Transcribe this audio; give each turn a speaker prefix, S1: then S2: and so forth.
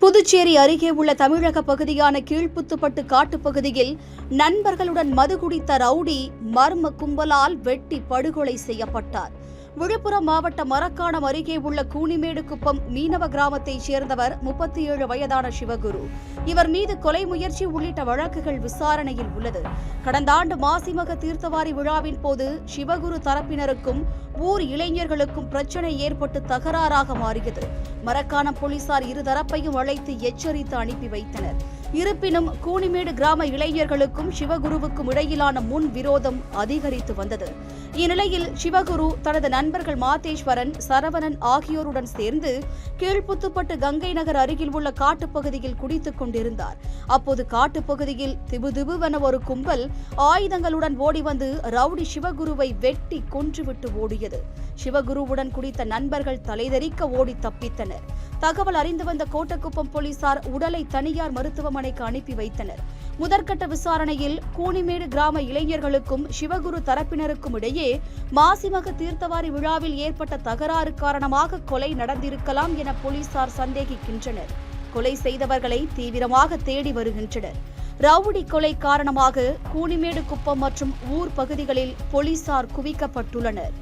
S1: புதுச்சேரி அருகே உள்ள தமிழக பகுதியான கீழ்புத்துப்பட்டு காட்டுப்பகுதியில் நண்பர்களுடன் மது குடித்த ரவுடி மர்ம கும்பலால் வெட்டி படுகொலை செய்யப்பட்டார். விழுப்புரம் மாவட்ட மரக்காணம் அருகே உள்ள கூனிமேடுகுப்பம் மீனவ கிராமத்தைச் சேர்ந்தவர் 37 வயதான சிவகுரு. இவர் மீது கொலை முயற்சி உள்ளிட்ட வழக்குகள் விசாரணையில் உள்ளது. கடந்த ஆண்டு மாசிமக தீர்த்தவாரி விழாவின் போது சிவகுரு தரப்பினருக்கும் ஊர் இளைஞர்களுக்கும் பிரச்சனை ஏற்பட்டு தகராறாக மாறியது. மரக்காணம் போலீசார் இருதரப்பையும் அழைத்து எச்சரித்து அனுப்பி வைத்தனர். இருப்பினும் கூனிமேடு கிராம இளைஞர்களுக்கும் சிவகுருவுக்கும் இடையிலான முன் விரோதம் அதிகரித்து வந்தது. இந்நிலையில் சிவகுரு தனது நண்பர்கள் மாதேஸ்வரன், சரவணன் ஆகியோருடன் சேர்ந்து கீழ்புத்துப்பட்டு கங்கை நகர் அருகில் உள்ள காட்டுப்பகுதியில் குடித்துக் கொண்டிருந்தார். அப்போது காட்டுப்பகுதியில் திபுதிபுவென ஒரு கும்பல் ஆயுதங்களுடன் ஓடி வந்து ரவுடி சிவகுருவை வெட்டி கொன்றுவிட்டு ஓடியது. சிவகுருவுடன் குடித்த நண்பர்கள் தலைதெறிக்க ஓடி தப்பித்தனர். தகவல் அறிந்து வந்த கோட்டக்குப்பம் போலீசார் உடலை தனியார் மருத்துவமனைக்கு அனுப்பி வைத்தனர். முதற்கட்ட விசாரணையில் கூனிமேடு கிராம இளைஞர்களுக்கும் சிவகுரு தரப்பினருக்கும் இடையே மாசிமக தீர்த்தவாரி விழாவில் ஏற்பட்ட தகராறு காரணமாக கொலை நடந்திருக்கலாம் என போலீசார் சந்தேகிக்கின்றனர். கொலை செய்தவர்களை தீவிரமாக தேடி வருகின்றனர். ரவுடி கொலை காரணமாக கூனிமேடு குப்பம் மற்றும் ஊர் பகுதிகளில் போலீசார் குவிக்கப்பட்டுள்ளனர்.